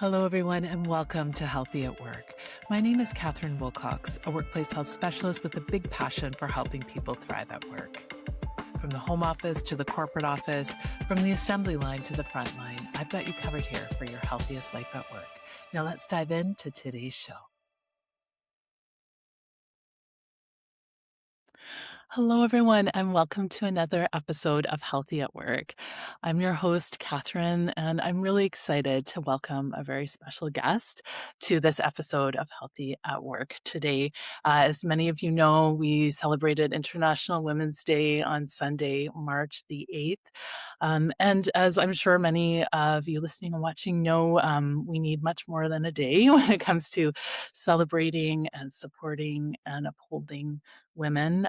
Hello, everyone, and welcome to Healthy at Work. My name is Catherine Wilcox, a workplace health specialist with a big passion for helping people thrive at work. From the home office to the corporate office, from the assembly line to the front line, I've got you covered here for your healthiest life at work. Now let's dive into today's show. Hello, everyone, and welcome to another episode of Healthy at Work. I'm your host, Catherine, and I'm really excited to welcome a very special guest to this episode of Healthy at Work today. As many of you know, we celebrated International Women's Day on Sunday, March the 8th. And as I'm sure many of you listening and watching know, we need much more than a day when it comes to celebrating and supporting and upholding women.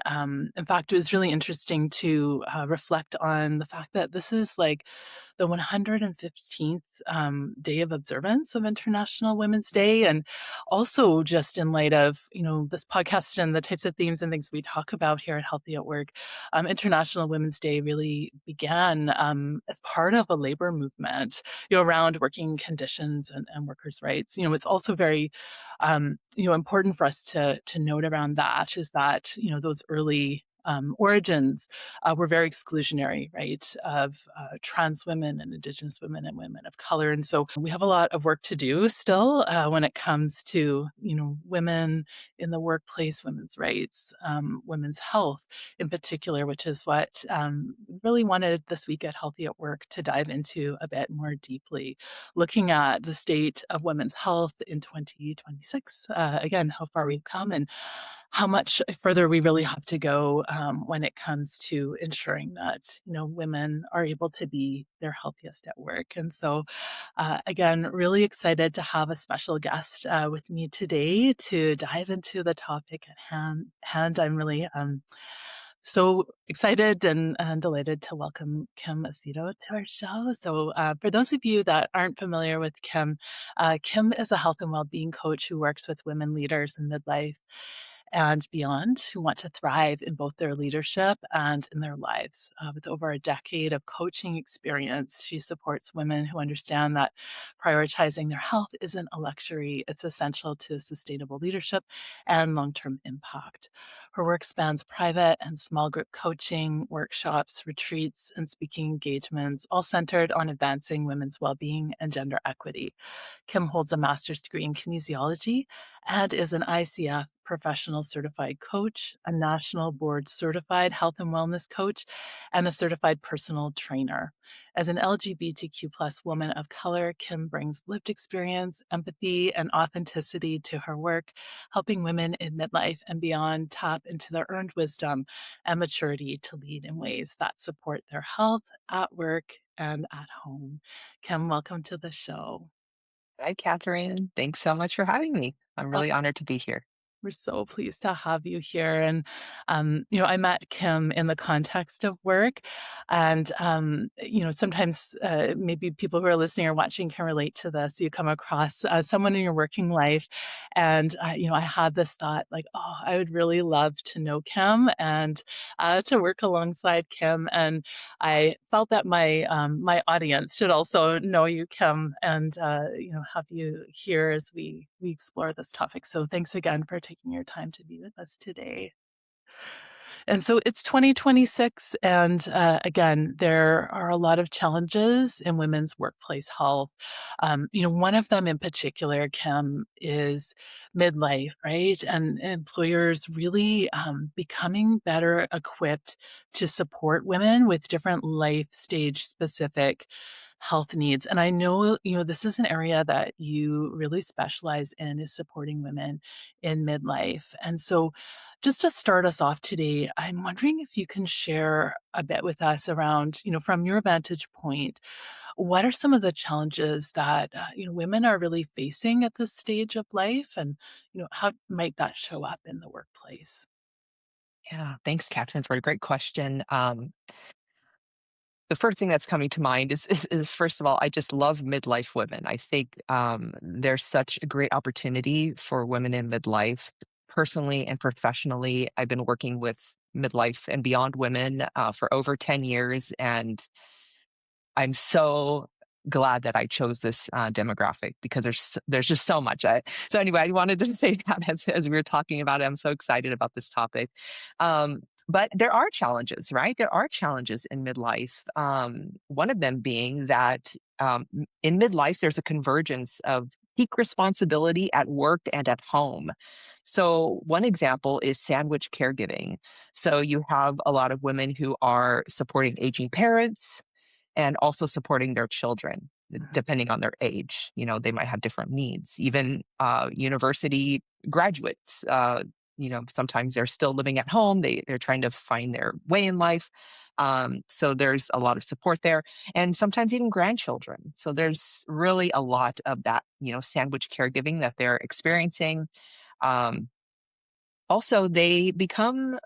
In fact, it was really interesting to reflect on the fact that this is like the 115th day of observance of International Women's Day. And also just in light of, this podcast and the types of themes and things we talk about here at Healthy at Work, International Women's Day really began as part of a labor movement, around working conditions and workers' rights. It's also very important for us to note around that is that, those early origins were very exclusionary, right, of trans women and Indigenous women and women of color. And so we have a lot of work to do still when it comes to, women in the workplace, women's rights, women's health in particular, which is what we really wanted this week at Healthy at Work to dive into a bit more deeply, looking at the state of women's health in 2026. Again, how far we've come and how much further we really have to go when it comes to ensuring that, women are able to be their healthiest at work. And so, again, really excited to have a special guest with me today to dive into the topic at hand. I'm really so excited and delighted to welcome Kim Aceto to our show. So, for those of you that aren't familiar with Kim, Kim is a health and well-being coach who works with women leaders in midlife and beyond who want to thrive in both their leadership and in their lives. With over a decade of coaching experience, she supports women who understand that prioritizing their health isn't a luxury, it's essential to sustainable leadership and long term impact. Her work spans private and small group coaching, workshops, retreats, and speaking engagements, all centered on advancing women's well being and gender equity. Kim holds a master's degree in kinesiology and is an ICF professional certified coach, a national board certified health and wellness coach, and a certified personal trainer. As an LGBTQ plus woman of color, Kim brings lived experience, empathy, and authenticity to her work, helping women in midlife and beyond tap into their earned wisdom and maturity to lead in ways that support their health at work and at home. Kim, welcome to the show. Hi, Catherine. Thanks so much for having me. I'm really honored to be here. We're so pleased to have you here. And, I met Kim in the context of work. And, sometimes maybe people who are listening or watching can relate to this. You come across someone in your working life. And, I had this thought like, oh, I would really love to know Kim and to work alongside Kim. And I felt that my audience should also know you, Kim, and have you here as we explore this topic. So thanks again for taking your time to be with us today. And so it's 2026, and again, there are a lot of challenges in women's workplace health. One of them in particular, Kim, is midlife, right? And employers really becoming better equipped to support women with different life stage specific health needs. And I know, this is an area that you really specialize in is supporting women in midlife. And so just to start us off today, I'm wondering if you can share a bit with us around, from your vantage point, what are some of the challenges that, women are really facing at this stage of life? And, how might that show up in the workplace? Yeah, thanks, Catherine, for a great question. The first thing that's coming to mind is first of all, I just love midlife women. I think there's such a great opportunity for women in midlife. Personally and professionally, I've been working with midlife and beyond women for over 10 years, and I'm so glad that I chose this demographic because there's just so much. So anyway, I wanted to say that as we were talking about it, I'm so excited about this topic. Um, but there are challenges, right? There are challenges in midlife. One of them being that in midlife, there's a convergence of peak responsibility at work and at home. So, one example is sandwich caregiving. So, you have a lot of women who are supporting aging parents and also supporting their children, Mhm. depending on their age. They might have different needs. Even university graduates, sometimes they're still living at home. They're trying to find their way in life. So there's a lot of support there, and sometimes even grandchildren. So there's really a lot of that, sandwich caregiving that they're experiencing. Um, Also, they become,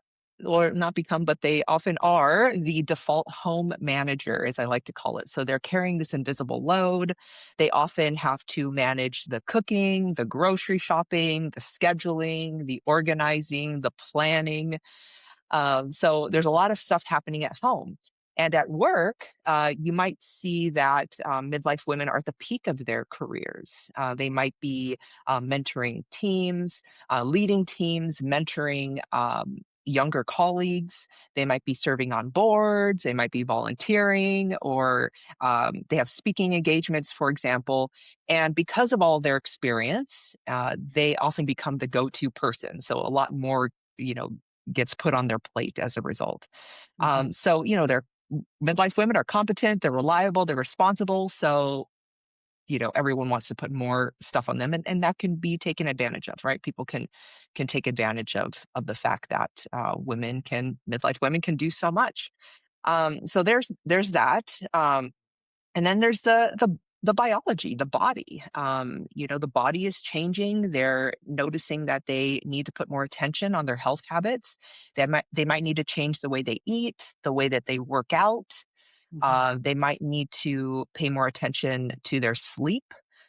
or not become, but they often are the default home manager, as I like to call it. So they're carrying this invisible load. They often have to manage the cooking, the grocery shopping, the scheduling, the organizing, the planning. So there's a lot of stuff happening at home. And at work, you might see that midlife women are at the peak of their careers. They might be mentoring teams, leading teams, mentoring younger colleagues. They might be serving on boards. They might be volunteering, or they have speaking engagements, for example. And because of all their experience, they often become the go to person. So a lot more, you know, gets put on their plate as a result. Mhm. So, they're midlife women are competent, they're reliable, they're responsible. So, everyone wants to put more stuff on them, and that can be taken advantage of, right? People can take advantage of the fact that midlife women can do so much. So there's that. And then there's the biology, the body. The body is changing. They're noticing that they need to put more attention on their health habits. They might need to change the way they eat, the way that they work out. Mhm. They might need to pay more attention to their sleep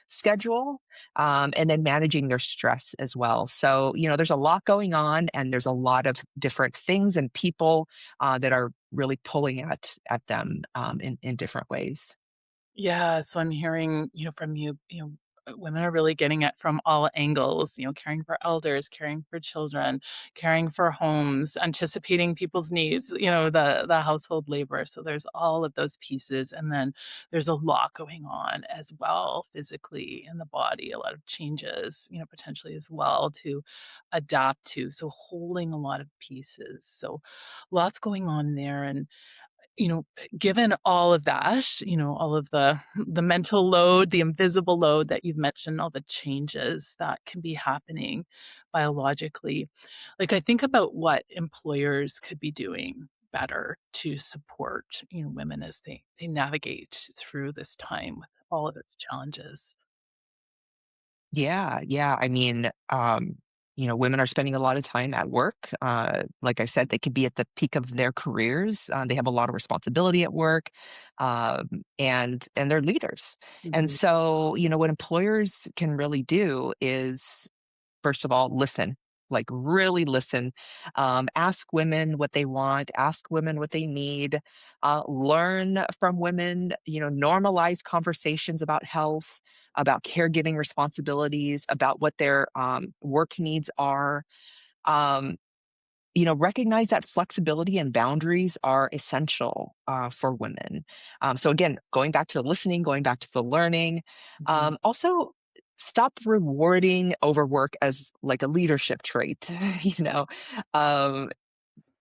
schedule, and then managing their stress as well. So, there's a lot going on, and there's a lot of different things and people that are really pulling at them in different ways. Yeah, so I'm hearing, from you, women are really getting it from all angles, caring for elders, caring for children, caring for homes, anticipating people's needs, the household labor. So there's all of those pieces. And then there's a lot going on as well physically in the body, a lot of changes, potentially as well to adapt to. So holding a lot of pieces. So lots going on there. And given all of that, all of the the mental load, the invisible load that you've mentioned, all the changes that can be happening biologically, like, I think about what employers could be doing better to support, women as they navigate through this time with all of its challenges. Yeah, yeah. I mean, women are spending a lot of time at work. Like I said, they could be at the peak of their careers. They have a lot of responsibility at work, and they're leaders. And Mhm. so, what employers can really do is, first of all, listen, like really listen. Ask women what they want, ask women what they need, learn from women, normalize conversations about health, about caregiving responsibilities, about what their work needs are. Um, recognize that flexibility and boundaries are essential for women. So, again, going back to the listening, going back to the learning. Mhm. Also, stop rewarding overwork as like a leadership trait. Um,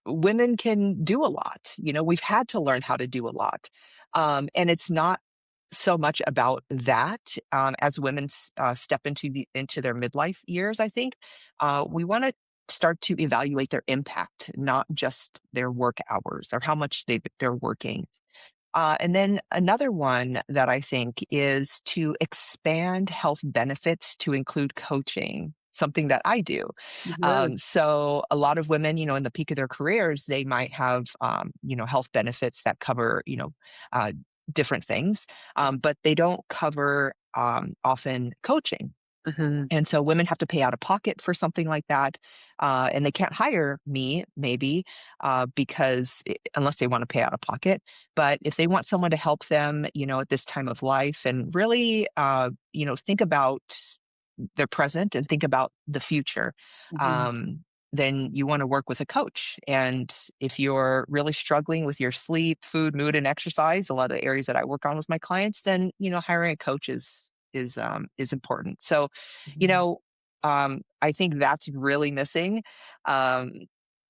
Women can do a lot. We've had to learn how to do a lot. And it's not so much about that. As women step into their midlife years, I think we want to start to evaluate their impact, not just their work hours or how much they're working. And then another one that I think is to expand health benefits to include coaching, something that I do. Good. So a lot of women, in the peak of their careers, they might have, health benefits that cover, uh, different things, but they don't cover often coaching. Mhm. And so women have to pay out of pocket for something like that, and they can't hire me, maybe, because unless they want to pay out of pocket. But if they want someone to help them, at this time of life, and really, think about their present and think about the future, Mhm. um, then you want to work with a coach. And if you're really struggling with your sleep, food, mood, and exercise, a lot of the areas that I work on with my clients, then hiring a coach is important. So, you Mhm. know, I think that's really missing. Um,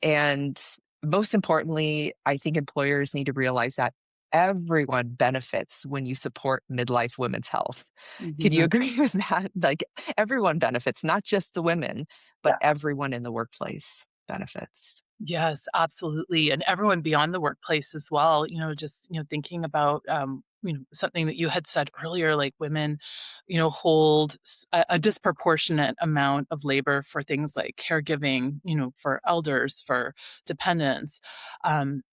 and most importantly, I think employers need to realize that everyone benefits when you support midlife women's health. Can you Mhm. agree with that? Like, everyone benefits, not just the women, but Yeah. everyone in the workplace benefits. Yes, absolutely, and everyone beyond the workplace as well, just, thinking about, something that you had said earlier, like women, hold a disproportionate amount of labor for things like caregiving, for elders, for dependents. Um,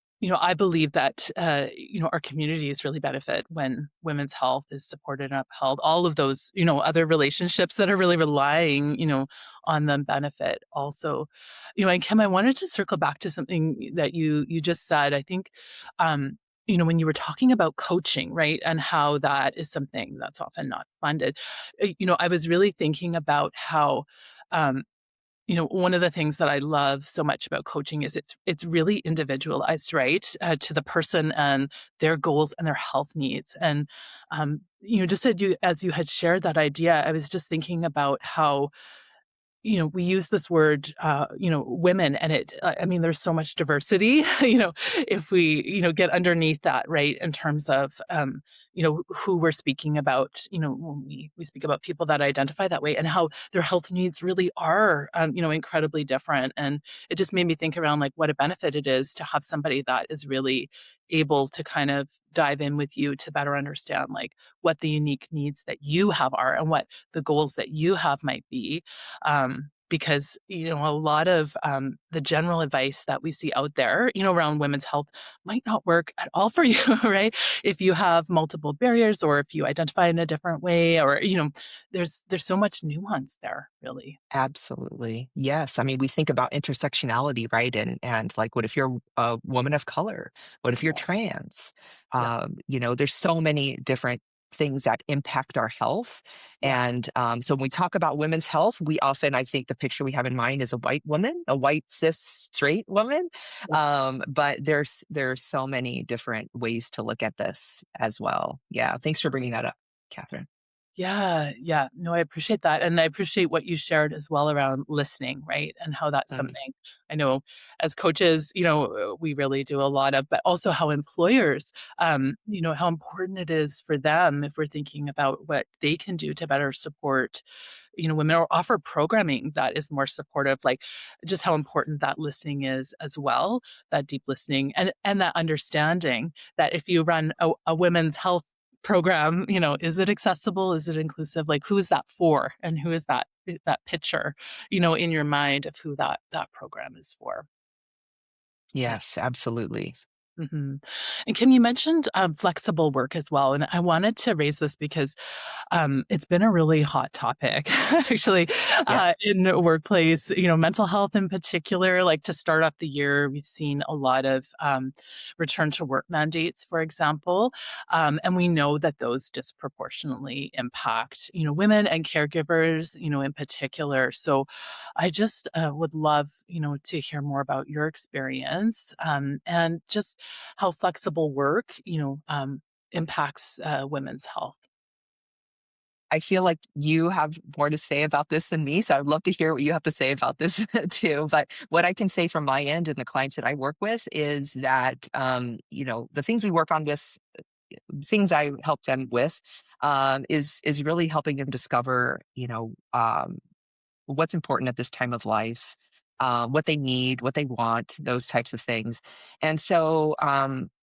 I believe that, our communities really benefit when women's health is supported and upheld. All of those, other relationships that are really relying, on them benefit also. And Kim, I wanted to circle back to something that you just said. I think, when you were talking about coaching, right, and how that is something that's often not funded. I was really thinking about how, um, one of the things that I love so much about coaching is it's really individualized, right, to the person and their goals and their health needs. And just as you had shared that idea, I was just thinking about how we use this word, women, and I mean, there's so much diversity, if we, get underneath that, right, in terms of, who we're speaking about, when we speak about people that identify that way and how their health needs really are, incredibly different. And it just made me think around like what a benefit it is to have somebody that is really able to kind of dive in with you to better understand like what the unique needs that you have are and what the goals that you have might be, because a lot of the general advice that we see out there, around women's health might not work at all for you, right? If you have multiple barriers, or if you identify in a different way, or there's so much nuance there, really. Absolutely. Yes. I mean, we think about intersectionality, right? And like, what if you're a woman of color? What if you're Yeah, trans? yeah, There's so many different things that impact our health. yeah, And so when we talk about women's health, we often, I think the picture we have in mind is a white woman, a white cis straight woman. yeah. But there's so many different ways to look at this as well. Yeah. Thanks for bringing that up, Catherine. Yeah, yeah. No, I appreciate that, and I appreciate what you shared as well around listening, right? And how that's Mm. something I know as coaches, we really do a lot of, but also how employers, how important it is for them if we're thinking about what they can do to better support, women or offer programming that is more supportive, like just how important that listening is as well, that deep listening and that understanding that if you run a women's health program, is it accessible? Is it inclusive? Like, who is that for? And who is that picture, in your mind of who that program is for? Yeah. Yes, absolutely. Mhm. And Kim, you mentioned, flexible work as well, and I wanted to raise this because, it's been a really hot topic, actually, Yeah. in the workplace, mental health in particular. Like, to start off the year, we've seen a lot of, return to work mandates, for example, and we know that those disproportionately impact, women and caregivers, in particular. So I just, would love, to hear more about your experience, and just how flexible work, impacts, women's health. I feel like you have more to say about this than me, so I'd love to hear what you have to say about this too. But what I can say from my end and the clients that I work with is that, the things we work on with, things I help them with, is really helping them discover, what's important at this time of life, what they need, what they want, those types of things. And so,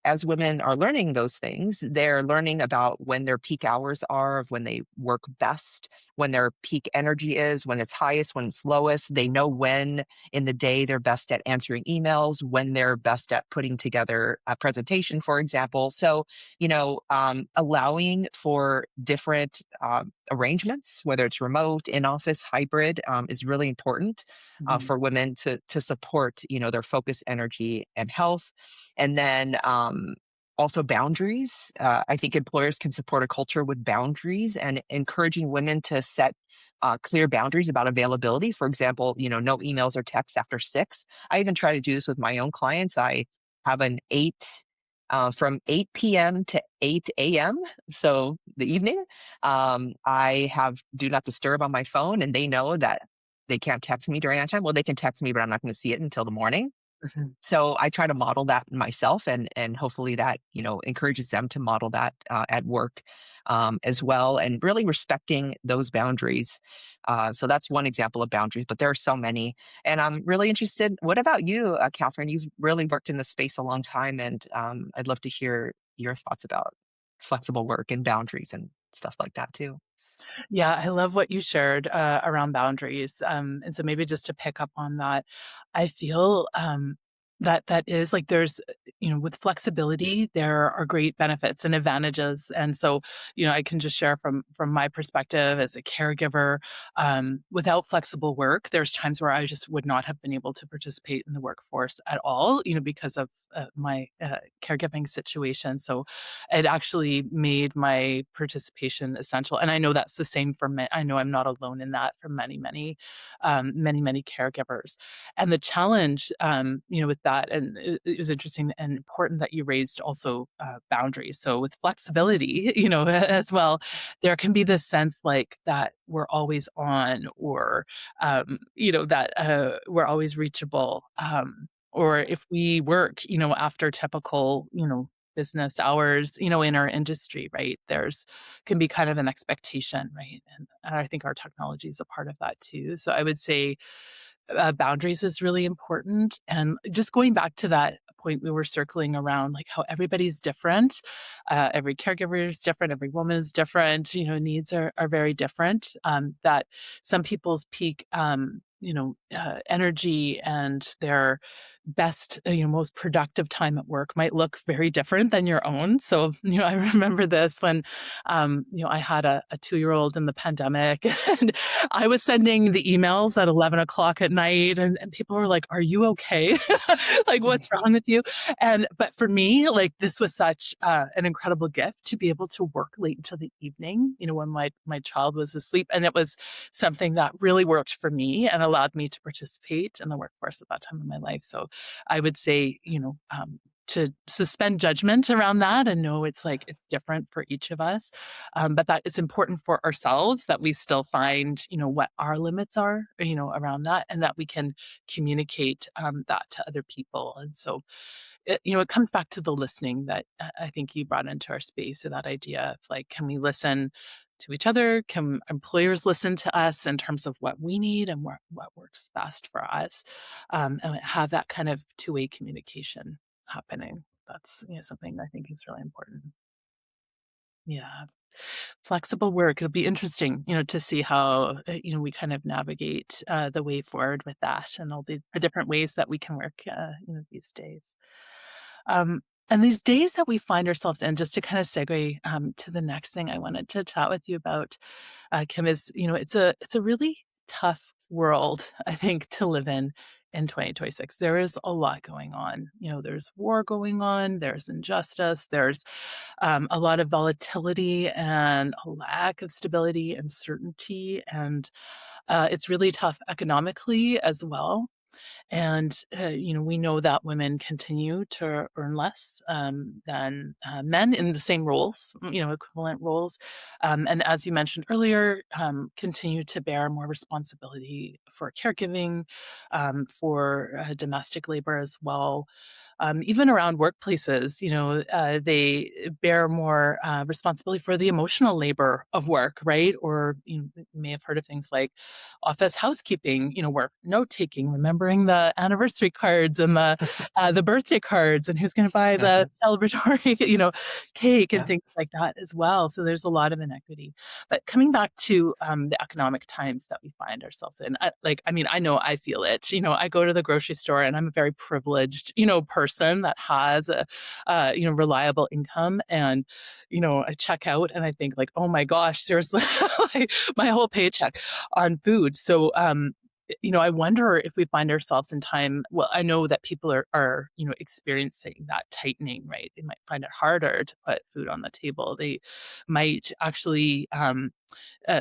as women are learning those things, they're learning about when their peak hours are, of when they work best, when their peak energy is, when it's highest, when it's lowest. They know when in the day they're best at answering emails, when they're best at putting together a presentation, for example. So, allowing for different arrangements, whether it's remote, in office, hybrid, is really important Mhm. for women to support, their focus, energy, and health. And then also boundaries. I think employers can support a culture with boundaries and encouraging women to set clear boundaries about availability. For example, no emails or texts after 6. I even try to do this with my own clients. I have an from 8 p.m. to 8 a.m. So the evening, I have do not disturb on my phone, and they know that they can't text me during that time. Well, they can text me, but I'm not going to see it until the morning. Mhm. So I try to model that myself, and hopefully that encourages them to model that at work as well, and really respecting those boundaries. So that's one example of boundaries, but there are so many. And I'm really interested. What about you, Catherine? You've really worked in this space a long time, and I'd love to hear your thoughts about flexible work and boundaries and stuff like that too. Yeah, I love what you shared around boundaries. And so maybe just to pick up on that, I feel that that is like there's, with flexibility, there are great benefits and advantages. And so, I can just share from my perspective as a caregiver. Without flexible work, there's times where I just would not have been able to participate in the workforce at all, because of my caregiving situation. So it actually made my participation essential, and I know that's the same for me. I know I'm not alone in that for many caregivers. And the challenge, with that, and it was interesting and important that you raised also boundaries. So with flexibility, as well, there can be this sense like that we're always on, or that we're always reachable. Or if we work, after typical, business hours, in our industry, right? There's can be kind of an expectation, right? And I think our technology is a part of that too. So I would say boundaries is really important. And just going back to that point we were circling around, like how everybody's different, every caregiver is different, every woman is different, needs are very different. That some people's peak, energy and their best, most productive time at work might look very different than your own. So, I remember this when, I had a 2-year-old in the pandemic, and I was sending the emails at 11 o'clock at night, and people were like, "Are you okay? Like, what's wrong with you?" But for me, like, this was such an incredible gift to be able to work late into the evening, when my child was asleep, and it was something that really worked for me and allowed me to participate in the workforce at that time in my life. So I would say, to suspend judgment around that and know it's like it's different for each of us, but that it's important for ourselves that we still find, what our limits are, around that, and that we can communicate that to other people. And so, it comes back to the listening that I think you brought into our space. So that idea of like, can we listen to each other? Can employers listen to us in terms of what we need and what works best for us? And have that kind of two-way communication happening. That's, something I think is really important. Yeah. Flexible work. It'll be interesting, to see how, we kind of navigate the way forward with that and all the different ways that we can work, these days. Um, and these days that we find ourselves in, just to kind of segue to the next thing I wanted to chat with you about, Kim, is it's a really tough world, I think, to live in 2026. There is a lot going on. There's war going on. There's injustice. There's a lot of volatility and a lack of stability and certainty, and it's really tough economically as well. And, we know that women continue to earn less than men in the same roles, equivalent roles. And as you mentioned earlier, continue to bear more responsibility for caregiving, for domestic labor as well. Even around workplaces, they bear more responsibility for the emotional labor of work, right? Or you may have heard of things like office housekeeping, where note taking, remembering the anniversary cards and the birthday cards, and who's going to buy the Mhm. celebratory, cake and Yeah. things like that as well. So there's a lot of inequity. But coming back to the economic times that we find ourselves in, I mean, I know I feel it. I go to the grocery store and I'm a very privileged, person person that has reliable income. And, I check out and I think like, oh my gosh, there's like my whole paycheck on food. So, I wonder if we find ourselves in time. Well, I know that people are experiencing that tightening, right? They might find it harder to put food on the table. They might actually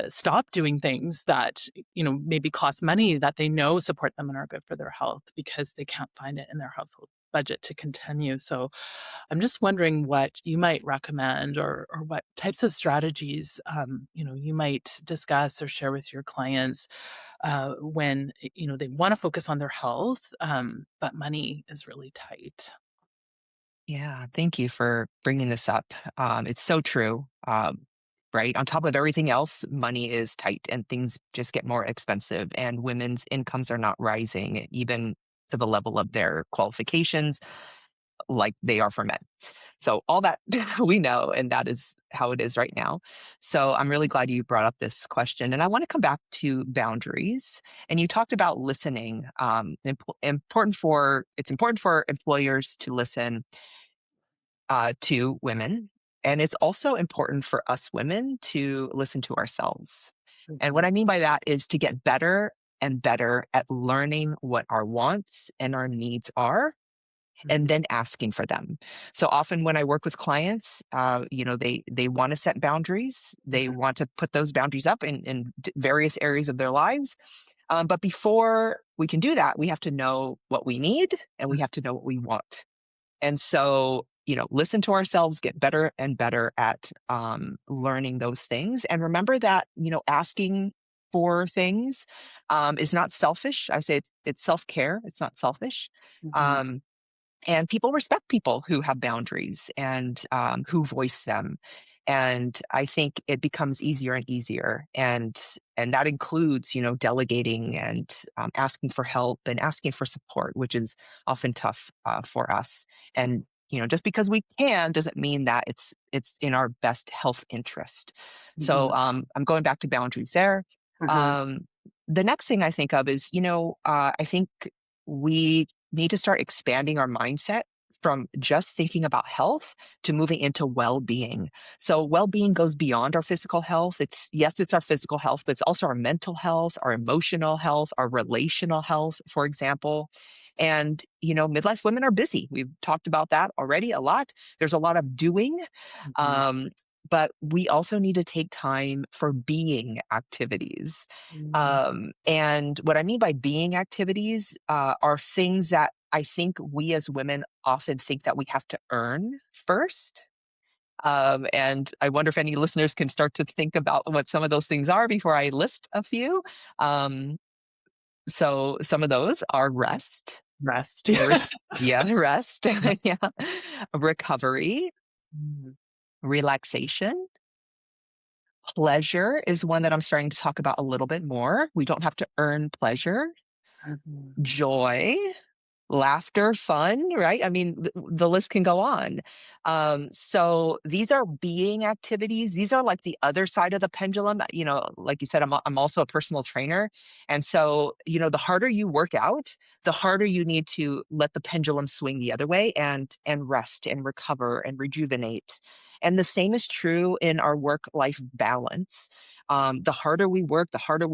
stop doing things that maybe cost money that they know support them and are good for their health because they can't find it in their household budget to continue. So I'm just wondering what you might recommend, or what types of strategies you might discuss or share with your clients when they want to focus on their health, but money is really tight. Yeah, thank you for bringing this up. It's so true. Right. On top of everything else, money is tight and things just get more expensive, and women's incomes are not rising, even to the level of their qualifications, like they are for men. So, all that we know, and that is how it is right now. So, I'm really glad you brought up this question. And I want to come back to boundaries. And you talked about listening. It's important for employers to listen to women. And it's also important for us women to listen to ourselves. And what Mhm, I mean by that is to get better and better at learning what our wants and our needs are, and mhm, then asking for them. So often when I work with clients, they want to set boundaries. They mhm, want to put those boundaries up in various areas of their lives. But before we can do that, we have to know what we need and we have to know what we want. And so, listen to ourselves, get better and better at learning those things. And remember that, asking for things is not selfish. I say it's self care, it's not selfish. mhm, Um, and people respect people who have boundaries and who voice them. And I think it becomes easier and easier, and that includes delegating and asking for help and asking for support, which is often tough for us. And just because we can doesn't mean that it's in our best health interest. So mhm, I'm going back to boundaries there. mhm, um, the next thing I think of is, I think we need to start expanding our mindset from just thinking about health to moving into well-being. So well-being goes beyond our physical health. It's our physical health, but it's also our mental health, our emotional health, our relational health, for example. And midlife women are busy. We've talked about that already a lot. There's a lot of doing. mhm, Um, but we also need to take time for being activities. mhm, And what I mean by being activities are things that I think we as women often think that we have to earn first. And I wonder if any listeners can start to think about what some of those things are before I list a few. Um, so some of those are rest, rest. re- Yes. yeah, rest, yeah, recovery, Mhm, relaxation. Pleasure is one that I'm starting to talk about a little bit more. We don't have to earn pleasure. mhm, Joy, laughter, fun, right? I mean, the list can go on. So these are being activities. These are like the other side of the pendulum. Like you said, I'm also a personal trainer. And so, the harder you work out, the harder you need to let the pendulum swing the other way and rest and recover and rejuvenate. And the same is true in our work life balance. The harder we work, the harder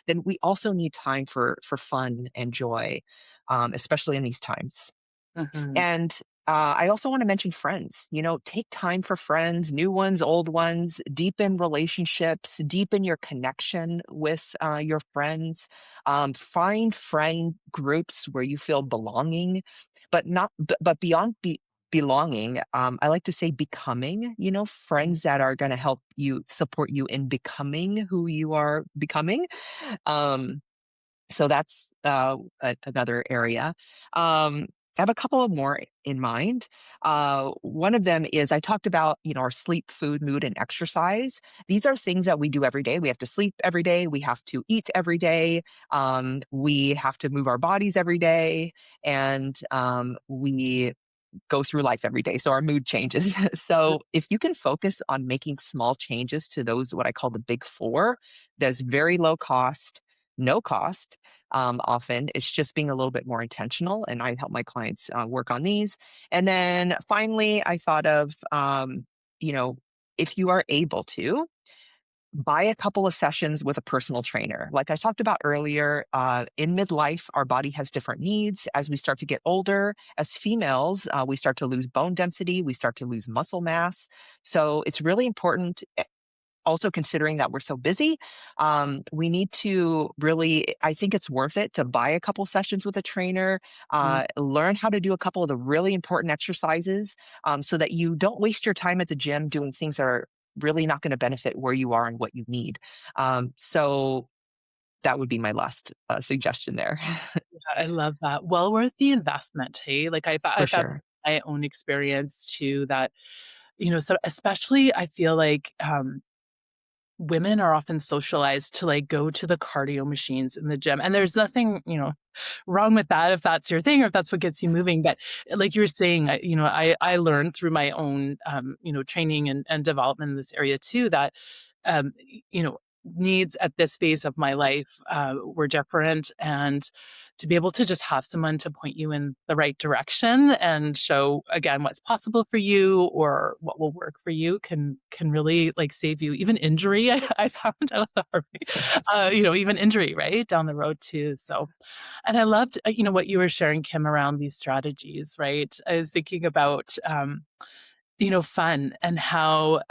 then we also need time for fun and joy, especially in these times. mhm, And I also want to mention friends. Take time for friends, new ones, old ones, deepen relationships, deepen your connection with your friends. Find friend groups where you feel belonging, but not, but beyond belonging. I like to say becoming, friends that are going to help you support you in becoming who you are becoming. Um, so that's another area. I have a couple of more in mind. One of them is I talked about, our sleep, food, mood, and exercise. These are things that we do every day. We have to sleep every day. We have to eat every day. We have to move our bodies every day, and we go through life every day. So our mood changes. So if you can focus on making small changes to those, what I call the big four, there's very low cost, no cost, often. It's just being a little bit more intentional, and I help my clients work on these. And then finally, I thought of, you know, if you are able to, buy a couple of sessions with a personal trainer. Like I talked about earlier, in midlife, our body has different needs. As we start to get older, as females, we start to lose bone density, we start to lose muscle mass. So it's really important, also considering that we're so busy, we need to really, I think it's worth it to buy a couple sessions with a trainer, Mhm. learn how to do a couple of the really important exercises, so that you don't waste your time at the gym doing things that are really not going to benefit where you are and what you need. So that would be my last suggestion there. I love that. Well worth the investment, hey? Like, For I've had sure. my own experience too that, so especially I feel like, women are often socialized to, like, go to the cardio machines in the gym, and there's nothing, wrong with that if that's your thing or if that's what gets you moving, but like you were saying, I learned through my own, training and development in this area too that, needs at this phase of my life, were different, and to be able to just have someone to point you in the right direction and show, again, what's possible for you or what will work for you can really, like, save you even injury, I found out the hard way, even injury, right, down the road too, so and I loved, what you were sharing, Kim, around these strategies, right? I was thinking about, fun and how,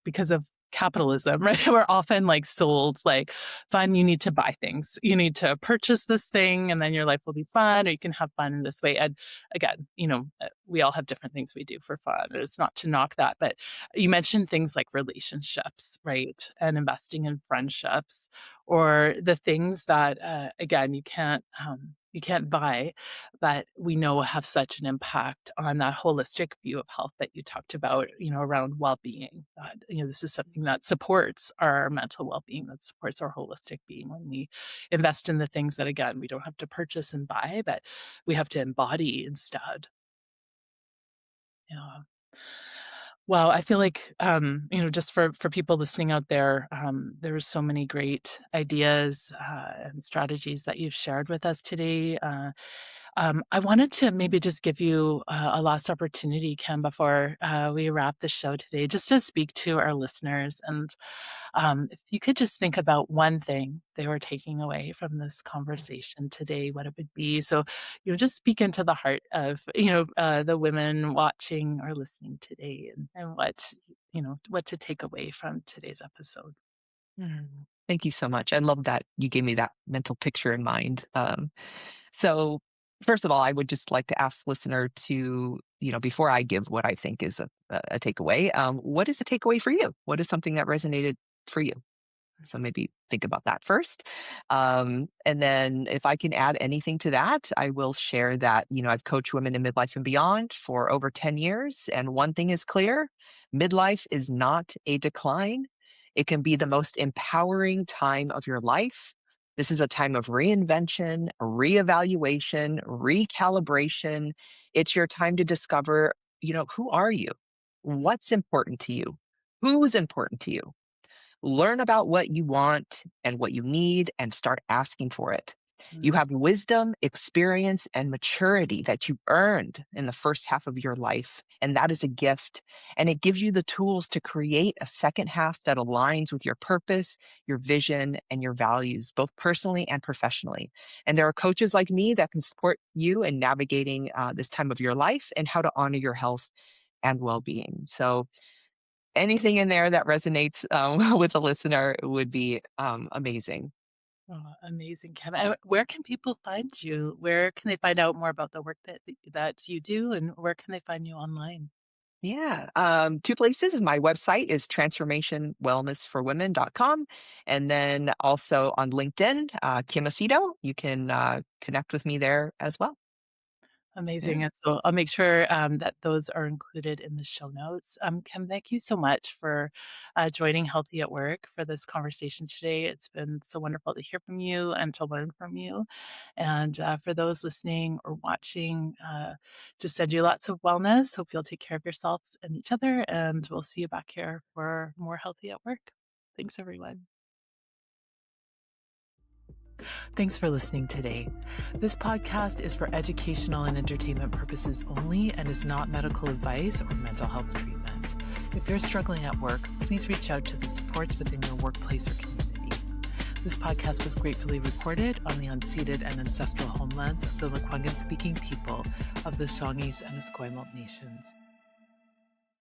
because of capitalism, right? We're often like sold like fun, you need to buy things. You need to purchase this thing and then your life will be fun, or you can have fun in this way. And again, we all have different things we do for fun. It's not to knock that, but you mentioned things like relationships, right? And investing in friendships or the things that, again, you can't buy, but we know have such an impact on that holistic view of health that you talked about, around well-being. This is something that supports our mental well-being, that supports our holistic being when we invest in the things that, again, we don't have to purchase and buy, but we have to embody instead. Yeah. Wow, I feel like, just for people listening out there, there's so many great ideas and strategies that you've shared with us today. I wanted to maybe just give you a last opportunity, Ken, before we wrap the show today, just to speak to our listeners. And if you could just think about one thing they were taking away from this conversation today, what it would be. So, just speak into the heart of, the women watching or listening today and what to take away from today's episode. Mm. Thank you so much. I love that you gave me that mental picture in mind. So, first of all, I would just like to ask listener to, before I give what I think is a takeaway, what is a takeaway for you? What is something that resonated for you? So maybe think about that first. And then if I can add anything to that, I will share that, I've coached women in midlife and beyond for over 10 years. And one thing is clear: midlife is not a decline. It can be the most empowering time of your life. This is a time of reinvention, reevaluation, recalibration. It's your time to discover, who are you? What's important to you? Who's important to you? Learn about what you want and what you need and start asking for it. You Mm, have wisdom, experience, and maturity that you earned in the first half of your life. And that is a gift. And it gives you the tools to create a second half that aligns with your purpose, your vision, and your values, both personally and professionally. And there are coaches like me that can support you in navigating this time of your life and how to honor your health and well being. So, anything in there that resonates, with a listener would be, amazing. oh, amazing, Kevin. Where can people find you? Where can they find out more about the work that you do, and where can they find you online? Yeah, 2 places. My website is transformationwellnessforwomen.com, and then also on LinkedIn, Kim Aceto. You can, connect with me there as well. Yeah. Amazing, and so I'll make sure, that those are included in the show notes. Kim, thank you so much for, joining Healthy at Work for this conversation today. It's been so wonderful to hear from you and to learn from you, and, for those listening or watching, just send you lots of wellness. Hope you'll take care of yourselves and each other, and we'll see you back here for more Healthy at Work. Thanks, everyone. Thanks for listening today. This podcast is for educational and entertainment purposes only and is not medical advice or mental health treatment. If you're struggling at work, please reach out to the supports within your workplace or community. This podcast was gratefully recorded on the unceded and ancestral homelands of the Lekwungen-speaking people of the Songhees and Esquimalt nations.